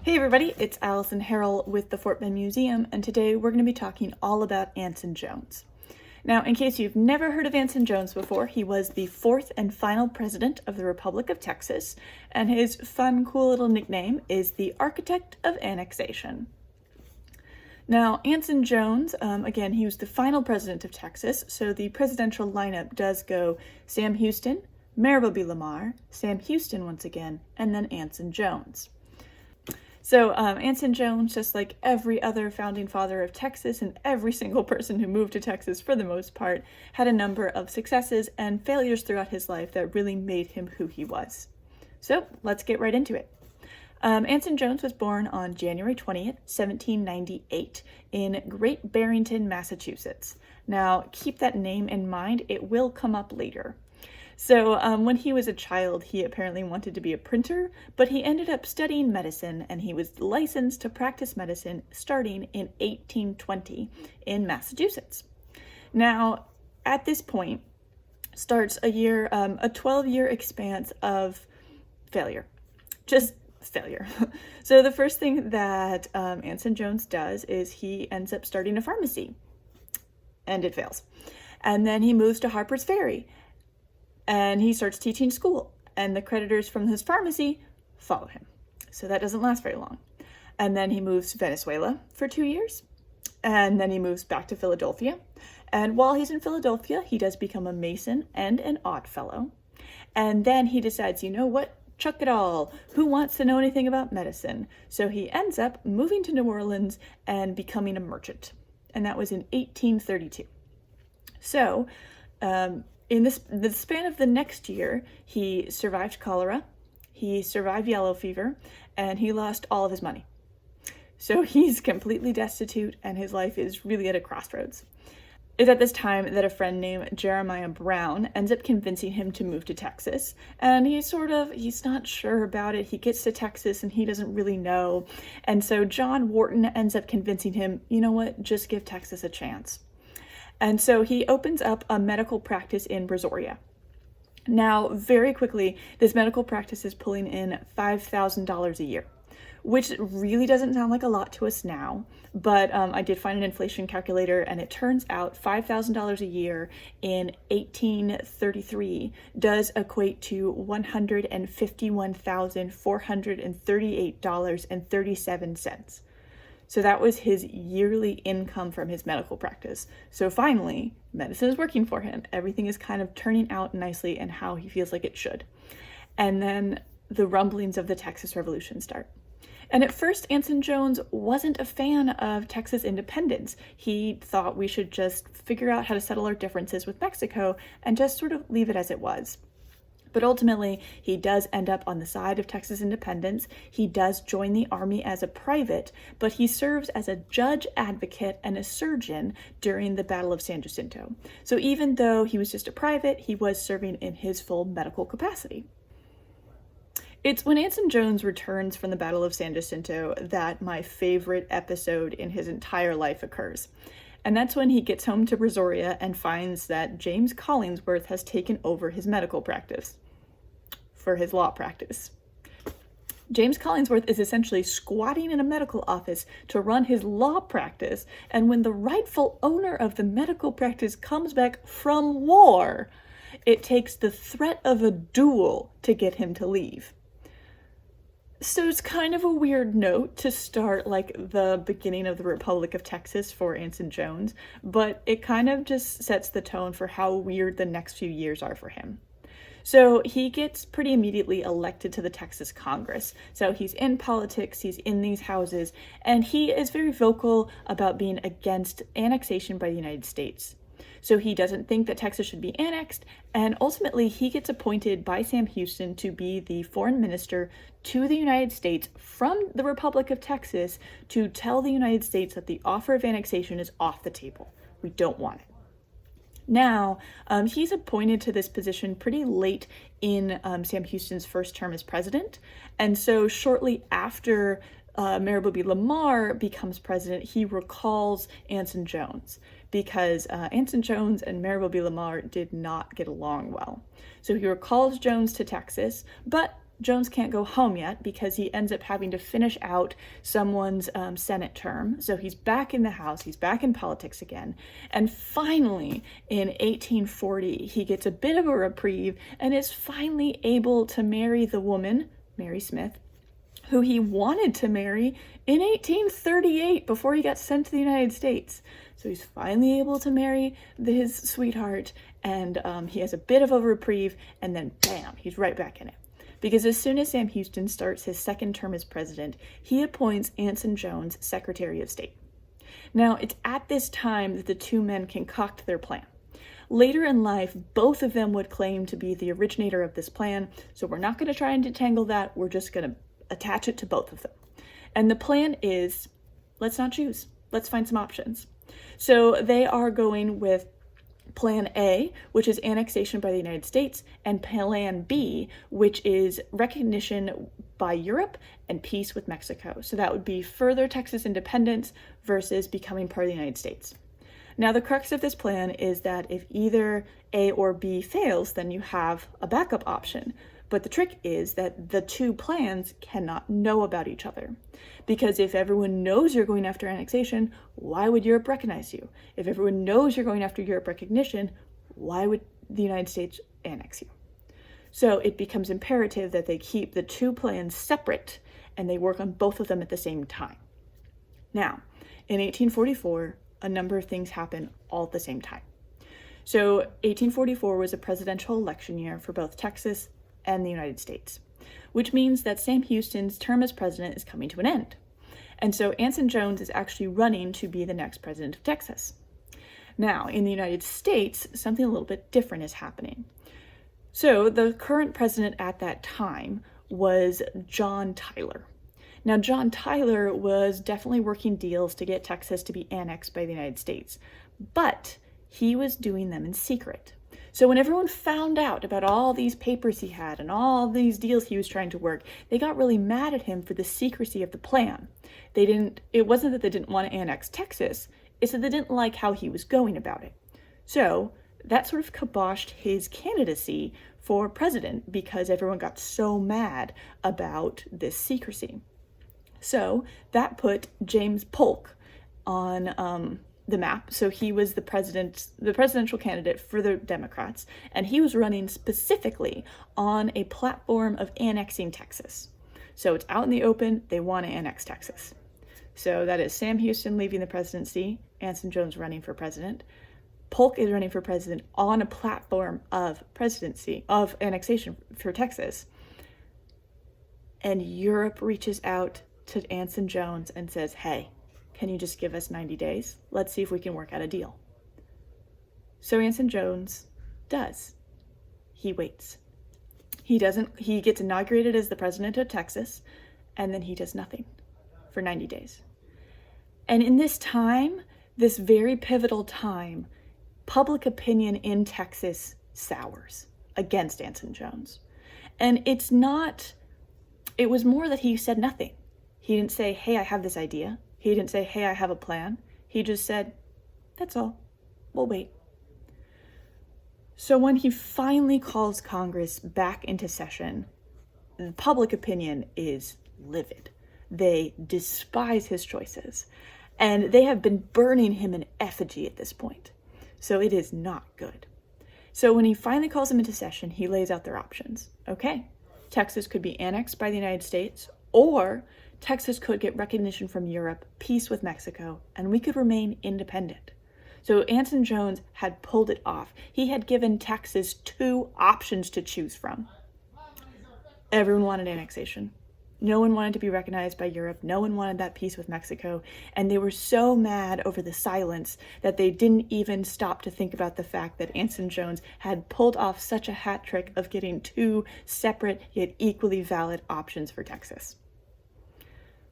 Hey everybody, it's Allison Harrell with the Fort Bend Museum, and today we're going to be talking all about Anson Jones. Now, in case you've never heard of Anson Jones before, he was the fourth and final president of the Republic of Texas, and his fun, cool little nickname is the Architect of Annexation. Now, Anson Jones, again, he was the final president of Texas, so the presidential lineup does go Sam Houston, Marable B. Lamar, Sam Houston once again, and then Anson Jones. So Anson Jones, just like every other founding father of Texas and every single person who moved to Texas for the most part, had a number of successes and failures throughout his life that really made him who he was. So let's get right into it. Anson Jones was born on January 20th, 1798 in Great Barrington, Massachusetts. Now keep that name in mind, it will come up later. So when he was a child, he apparently wanted to be a printer, but he ended up studying medicine, and he was licensed to practice medicine starting in 1820 in Massachusetts. Now, at this point, starts a 12-year expanse of failure. Just failure. So the first thing that Anson Jones does is he ends up starting a pharmacy, and it fails. And then he moves to Harper's Ferry, and he starts teaching school, and the creditors from his pharmacy follow him. So that doesn't last very long. And then he moves to Venezuela for 2 years, and then he moves back to Philadelphia. And while he's in Philadelphia, he does become a Mason and an Odd Fellow. And then he decides, you know what? Chuck it all. Who wants to know anything about medicine? So he ends up moving to New Orleans and becoming a merchant. And that was in 1832. So, in the span of the next year, he survived cholera, he survived yellow fever, and he lost all of his money. So he's completely destitute, and his life is really at a crossroads. It's at this time that a friend named Jeremiah Brown ends up convincing him to move to Texas, and he's not sure about it. He gets to Texas and he doesn't really know, and so John Wharton ends up convincing him, you know what, just give Texas a chance. And so he opens up a medical practice in Brazoria. Now, very quickly, this medical practice is pulling in $5,000 a year, which really doesn't sound like a lot to us now, but I did find an inflation calculator, and it turns out $5,000 a year in 1833 does equate to $151,438.37. So that was his yearly income from his medical practice. So finally, medicine is working for him. Everything is kind of turning out nicely and how he feels like it should. And then the rumblings of the Texas Revolution start. And at first, Anson Jones wasn't a fan of Texas independence. He thought we should just figure out how to settle our differences with Mexico and just sort of leave it as it was. But ultimately, he does end up on the side of Texas independence. He does join the Army as a private, but he serves as a judge advocate and a surgeon during the Battle of San Jacinto. So even though he was just a private, he was serving in his full medical capacity. It's when Anson Jones returns from the Battle of San Jacinto that my favorite episode in his entire life occurs. And that's when he gets home to Brazoria and finds that James Collingsworth has taken over his medical practice for his law practice. James Collingsworth is essentially squatting in a medical office to run his law practice, and when the rightful owner of the medical practice comes back from war, it takes the threat of a duel to get him to leave. So it's kind of a weird note to start like the beginning of the Republic of Texas for Anson Jones, but it kind of just sets the tone for how weird the next few years are for him. So he gets pretty immediately elected to the Texas Congress. So he's in politics, he's in these houses, and he is very vocal about being against annexation by the United States. So he doesn't think that Texas should be annexed, and ultimately he gets appointed by Sam Houston to be the foreign minister to the United States from the Republic of Texas to tell the United States that the offer of annexation is off the table. We don't want it. Now, he's appointed to this position pretty late in Sam Houston's first term as president, and so shortly after Marable B. Lamar becomes president, he recalls Anson Jones because Anson Jones and Marable B. Lamar did not get along well. So he recalls Jones to Texas, but Jones can't go home yet because he ends up having to finish out someone's Senate term. So he's back in the House, he's back in politics again. And finally, in 1840, he gets a bit of a reprieve and is finally able to marry the woman, Mary Smith, who he wanted to marry in 1838 before he got sent to the United States. So he's finally able to marry his sweetheart, and he has a bit of a reprieve, and then bam, he's right back in it. Because as soon as Sam Houston starts his second term as president, he appoints Anson Jones Secretary of State. Now, it's at this time that the two men concoct their plan. Later in life, both of them would claim to be the originator of this plan, so we're not going to try and detangle that, we're just going to attach it to both of them. And the plan is, let's not choose, let's find some options. So they are going with Plan A, which is annexation by the United States, and Plan B, which is recognition by Europe and peace with Mexico. So that would be further Texas independence versus becoming part of the United States. Now, the crux of this plan is that if either A or B fails, then you have a backup option. But the trick is that the two plans cannot know about each other. Because if everyone knows you're going after annexation, why would Europe recognize you? If everyone knows you're going after Europe recognition, why would the United States annex you? So it becomes imperative that they keep the two plans separate and they work on both of them at the same time. Now, in 1844, a number of things happen all at the same time. So 1844 was a presidential election year for both Texas and the United States, which means that Sam Houston's term as president is coming to an end. And so Anson Jones is actually running to be the next president of Texas. Now, in the United States, something a little bit different is happening. So the current president at that time was John Tyler. Now, John Tyler was definitely working deals to get Texas to be annexed by the United States, but he was doing them in secret. So when everyone found out about all these papers he had and all these deals he was trying to work, they got really mad at him for the secrecy of the plan. It wasn't that they didn't want to annex Texas, it's that they didn't like how he was going about it. So that sort of kiboshed his candidacy for president because everyone got so mad about this secrecy. So that put James Polk on the map. So he was the presidential candidate for the Democrats, and he was running specifically on a platform of annexing Texas. So it's out in the open, they want to annex Texas. So that is Sam Houston leaving the presidency, Anson Jones running for president. Polk is running for president on a platform of annexation for Texas. And Europe reaches out to Anson Jones and says, hey, can you just give us 90 days? Let's see if we can work out a deal. So Anson Jones does. He waits. He gets inaugurated as the president of Texas, and then he does nothing for 90 days. And in this time, this very pivotal time, public opinion in Texas sours against Anson Jones. And it was more that he said nothing. He didn't say, hey, I have this idea. He didn't say, hey, I have a plan. He just said, that's all. We'll wait. So when he finally calls Congress back into session, the public opinion is livid. They despise his choices. And they have been burning him in effigy at this point. So it is not good. So when he finally calls them into session, he lays out their options. Okay, Texas could be annexed by the United States, or Texas could get recognition from Europe, peace with Mexico, and we could remain independent. So Anson Jones had pulled it off. He had given Texas two options to choose from. Everyone wanted annexation. No one wanted to be recognized by Europe. No one wanted that peace with Mexico. And they were so mad over the silence that they didn't even stop to think about the fact that Anson Jones had pulled off such a hat trick of getting two separate yet equally valid options for Texas.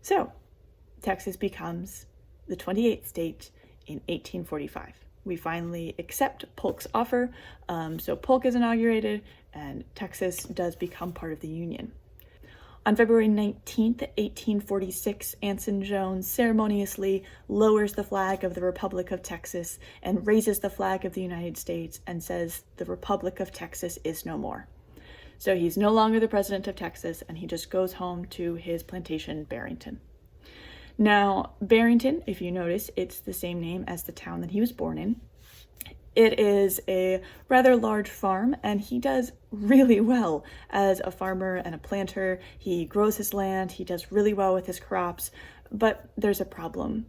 So, Texas becomes the 28th state in 1845. We finally accept Polk's offer, so Polk is inaugurated, and Texas does become part of the Union. On February 19th, 1846, Anson Jones ceremoniously lowers the flag of the Republic of Texas and raises the flag of the United States and says, the Republic of Texas is no more. So he's no longer the president of Texas, and he just goes home to his plantation, Barrington. Now, Barrington, if you notice, it's the same name as the town that he was born in. It is a rather large farm, and he does really well as a farmer and a planter. He grows his land, he does really well with his crops, but there's a problem.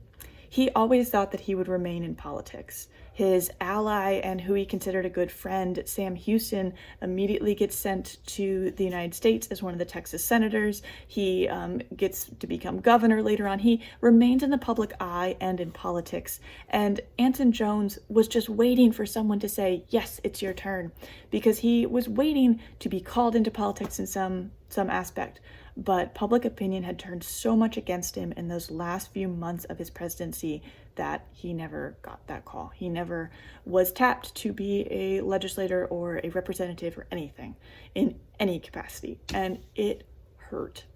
He always thought that he would remain in politics. His ally and who he considered a good friend, Sam Houston, immediately gets sent to the United States as one of the Texas senators. He gets to become governor later on. He remains in the public eye and in politics. And Anson Jones was just waiting for someone to say, yes, it's your turn, because he was waiting to be called into politics in some aspect. But public opinion had turned so much against him in those last few months of his presidency that he never got that call. He never was tapped to be a legislator or a representative or anything in any capacity, and it hurt.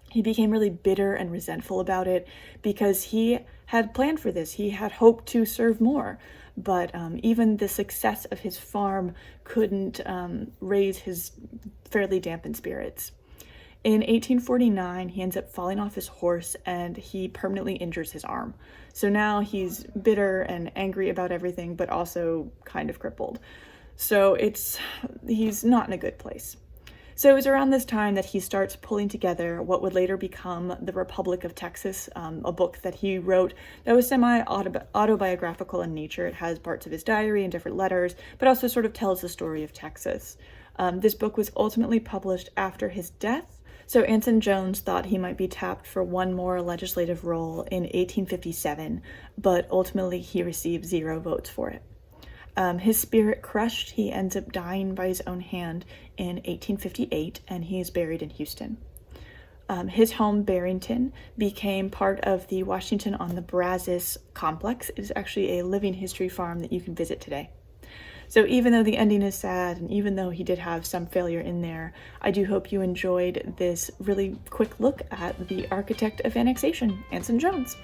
He became really bitter and resentful about it because he had planned for this. He had hoped to serve more, but even the success of his farm couldn't raise his fairly dampened spirits. In 1849, he ends up falling off his horse and he permanently injures his arm. So now he's bitter and angry about everything, but also kind of crippled. So he's not in a good place. So it was around this time that he starts pulling together what would later become The Republic of Texas, a book that he wrote that was semi-autobiographical in nature. It has parts of his diary and different letters, but also sort of tells the story of Texas. This book was ultimately published after his death. So Anson Jones thought he might be tapped for one more legislative role in 1857, but ultimately he received 0 votes for it. His spirit crushed, he ends up dying by his own hand in 1858, and he is buried in Houston. His home, Barrington, became part of the Washington on the Brazos complex. It is actually a living history farm that you can visit today. So even though the ending is sad, and even though he did have some failure in there, I do hope you enjoyed this really quick look at the architect of annexation, Anson Jones.